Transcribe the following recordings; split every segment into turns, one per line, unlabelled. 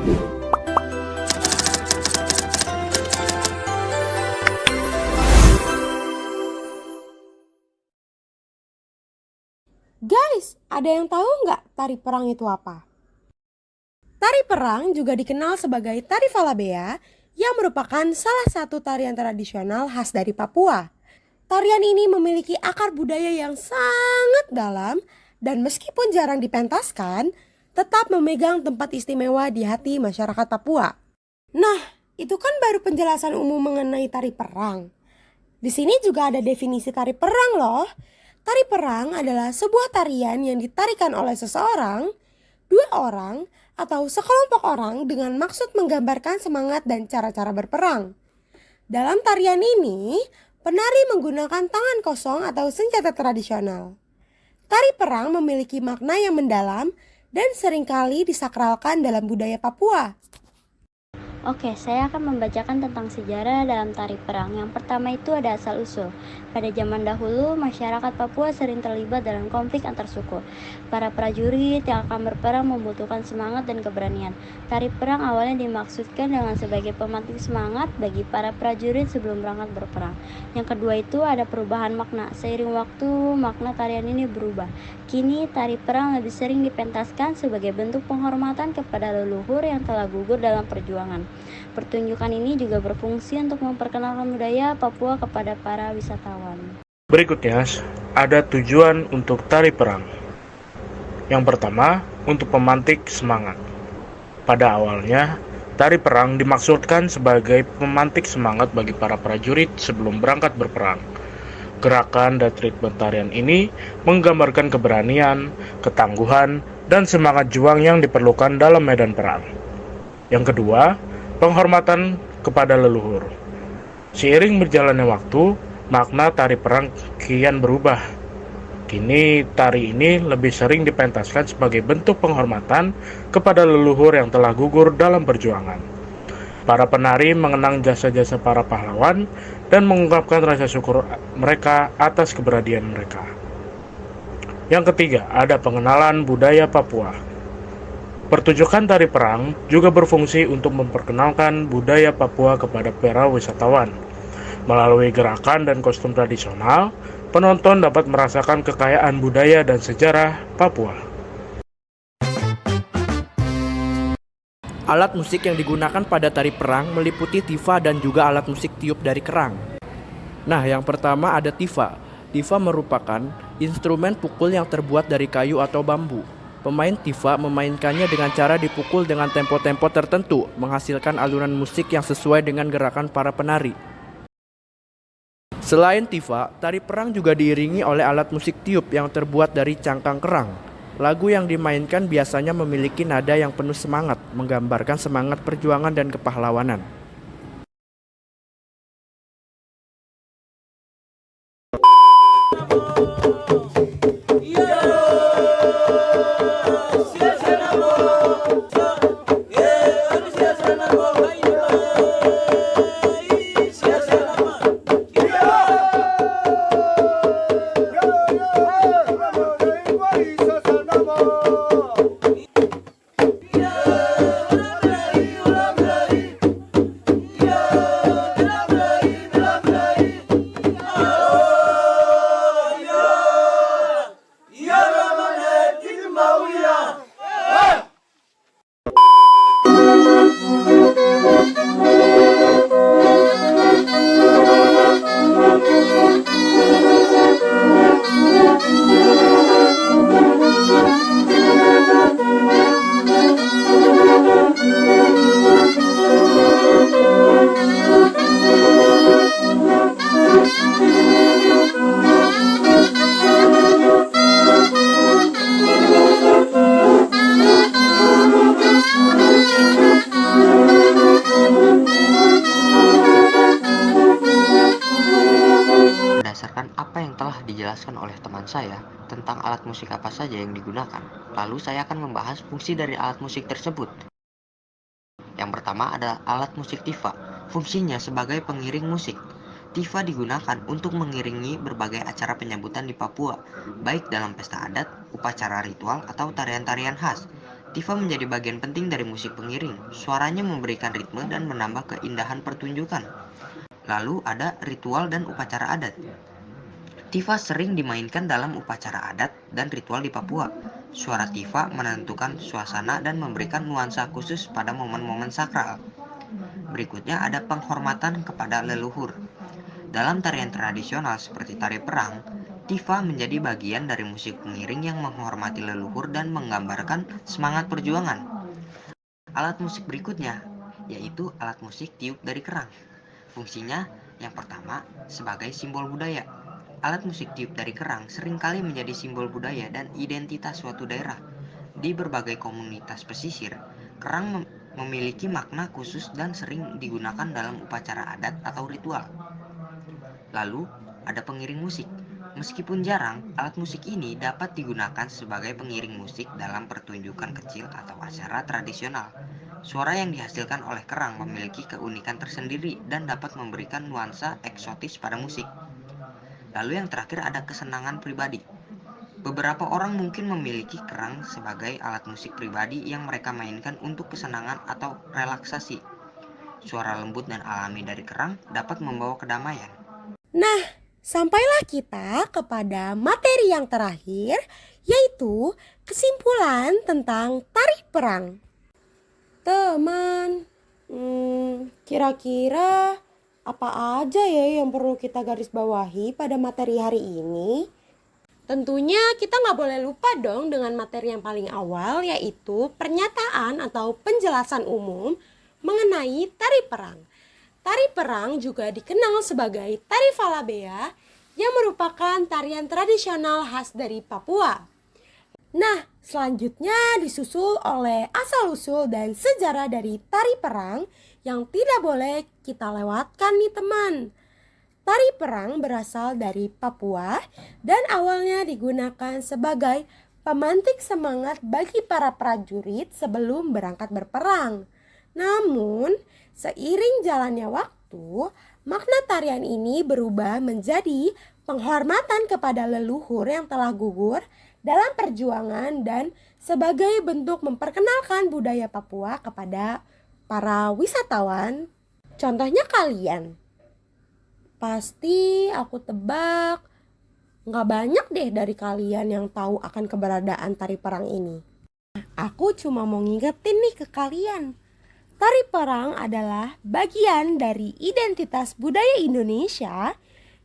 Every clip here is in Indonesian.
Guys, ada yang tahu nggak tari perang itu apa? Tari perang juga dikenal sebagai tari Falabea yang merupakan salah satu tarian tradisional khas dari Papua. Tarian ini memiliki akar budaya yang sangat dalam dan meskipun jarang dipentaskan, tetap memegang tempat istimewa di hati masyarakat Papua. Nah, itu kan baru penjelasan umum mengenai tari perang. Di sini juga ada definisi tari perang loh. Tari perang adalah sebuah tarian yang ditarikan oleh seseorang, dua orang, atau sekelompok orang dengan maksud menggambarkan semangat dan cara-cara berperang. Dalam tarian ini, penari menggunakan tangan kosong atau senjata tradisional. Tari perang memiliki makna yang mendalam dan seringkali disakralkan dalam budaya Papua.
Oke, saya akan membacakan tentang sejarah dalam tari perang. Yang pertama itu ada asal-usul. Pada zaman dahulu, masyarakat Papua sering terlibat dalam konflik antar suku. Para prajurit yang akan berperang membutuhkan semangat dan keberanian. Tari perang awalnya dimaksudkan dengan sebagai pemantik semangat bagi para prajurit sebelum berangkat berperang. Yang kedua itu ada perubahan makna. Seiring waktu, makna tarian ini berubah. Kini, tari perang lebih sering dipentaskan sebagai bentuk penghormatan kepada leluhur yang telah gugur dalam perjuangan. Pertunjukan ini juga berfungsi untuk memperkenalkan budaya Papua kepada para wisatawan.
Berikutnya, ada tujuan untuk tari perang. Yang pertama, untuk pemantik semangat. Pada awalnya, tari perang dimaksudkan sebagai pemantik semangat bagi para prajurit sebelum berangkat berperang. Gerakan dan ritme tarian ini menggambarkan keberanian, ketangguhan, dan semangat juang yang diperlukan dalam medan perang. Yang kedua, penghormatan kepada leluhur. Seiring berjalannya waktu, makna tari perang kian berubah. Kini tari ini lebih sering dipentaskan sebagai bentuk penghormatan kepada leluhur yang telah gugur dalam perjuangan. Para penari mengenang jasa-jasa para pahlawan dan mengungkapkan rasa syukur mereka atas keberanian mereka. Yang ketiga, ada pengenalan budaya Papua. Pertunjukan tari perang juga berfungsi untuk memperkenalkan budaya Papua kepada para wisatawan. Melalui gerakan dan kostum tradisional, penonton dapat merasakan kekayaan budaya dan sejarah Papua.
Alat musik yang digunakan pada tari perang meliputi tifa dan juga alat musik tiup dari kerang. Nah, yang pertama ada tifa. Tifa merupakan instrumen pukul yang terbuat dari kayu atau bambu. Pemain tifa memainkannya dengan cara dipukul dengan tempo-tempo tertentu, menghasilkan alunan musik yang sesuai dengan gerakan para penari. Selain tifa, tari perang juga diiringi oleh alat musik tiup yang terbuat dari cangkang kerang. Lagu yang dimainkan biasanya memiliki nada yang penuh semangat, menggambarkan semangat perjuangan dan kepahlawanan.
Berdasarkan apa yang telah dijelaskan oleh teman saya tentang alat musik apa saja yang digunakan, lalu saya akan membahas fungsi dari alat musik tersebut. Yang pertama adalah alat musik tifa. Fungsinya sebagai pengiring musik. Tifa digunakan untuk mengiringi berbagai acara penyambutan di Papua, baik dalam pesta adat, upacara ritual, atau tarian-tarian khas. Tifa menjadi bagian penting dari musik pengiring. Suaranya memberikan ritme dan menambah keindahan pertunjukan. Lalu ada ritual dan upacara adat. Tifa sering dimainkan dalam upacara adat dan ritual di Papua. Suara Tifa menentukan suasana dan memberikan nuansa khusus pada momen-momen sakral. Berikutnya ada penghormatan kepada leluhur. Dalam tarian tradisional seperti tari perang, Tifa menjadi bagian dari musik pengiring yang menghormati leluhur dan menggambarkan semangat perjuangan. Alat musik berikutnya yaitu alat musik tiup dari kerang. Fungsinya yang pertama sebagai simbol budaya. Alat musik tiup dari kerang seringkali menjadi simbol budaya dan identitas suatu daerah. Di berbagai komunitas pesisir, kerang memiliki makna khusus dan sering digunakan dalam upacara adat atau ritual. Lalu, ada pengiring musik. Meskipun jarang, alat musik ini dapat digunakan sebagai pengiring musik dalam pertunjukan kecil atau acara tradisional. Suara yang dihasilkan oleh kerang memiliki keunikan tersendiri dan dapat memberikan nuansa eksotis pada musik. Lalu yang terakhir ada kesenangan pribadi. Beberapa orang mungkin memiliki kerang sebagai alat musik pribadi yang mereka mainkan untuk kesenangan atau relaksasi. Suara lembut dan alami dari kerang dapat membawa kedamaian.
Nah, sampailah kita kepada materi yang terakhir, yaitu kesimpulan tentang tari perang. Teman, kira-kira apa aja ya yang perlu kita garis bawahi pada materi hari ini? Tentunya kita nggak boleh lupa dong dengan materi yang paling awal, yaitu pernyataan atau penjelasan umum mengenai tari perang. Tari perang juga dikenal sebagai tari Falabea yang merupakan tarian tradisional khas dari Papua. Nah, selanjutnya disusul oleh asal-usul dan sejarah dari tari perang yang tidak boleh kita lewatkan nih teman. Tari perang berasal dari Papua dan awalnya digunakan sebagai pemantik semangat bagi para prajurit sebelum berangkat berperang. Namun, seiring jalannya waktu, makna tarian ini berubah menjadi penghormatan kepada leluhur yang telah gugur dalam perjuangan dan sebagai bentuk memperkenalkan budaya Papua kepada para wisatawan. Contohnya kalian. Pasti aku tebak gak banyak deh dari kalian yang tahu akan keberadaan tari perang ini. Aku cuma mau ngingetin nih ke kalian. Tari perang adalah bagian dari identitas budaya Indonesia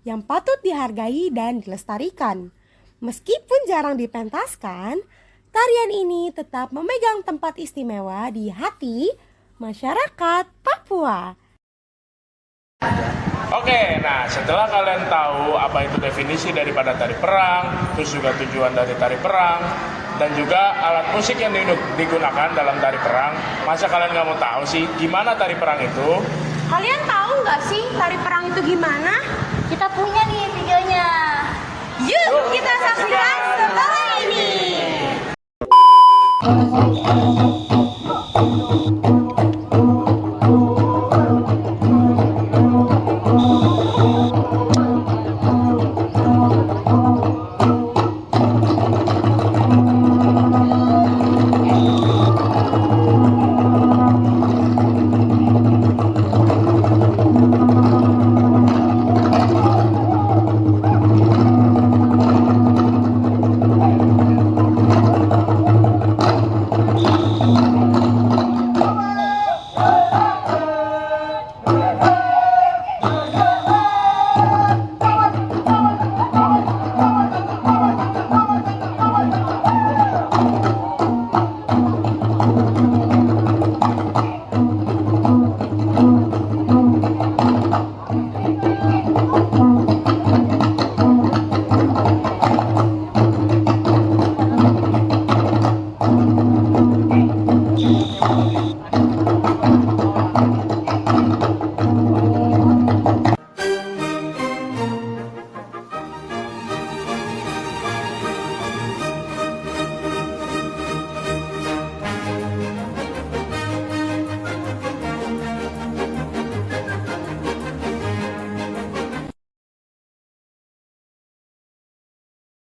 yang patut dihargai dan dilestarikan. Meskipun jarang dipentaskan, tarian ini tetap memegang tempat istimewa di hati masyarakat Papua.
Oke, nah setelah kalian tahu apa itu definisi daripada tari perang, terus juga tujuan dari tari perang, dan juga alat musik yang digunakan dalam tari perang, masa kalian nggak mau tahu sih gimana tari perang itu?
Kalian tahu nggak sih tari perang itu gimana?
Kita punya nih videonya.
Yuk kita saksikan setelah ini.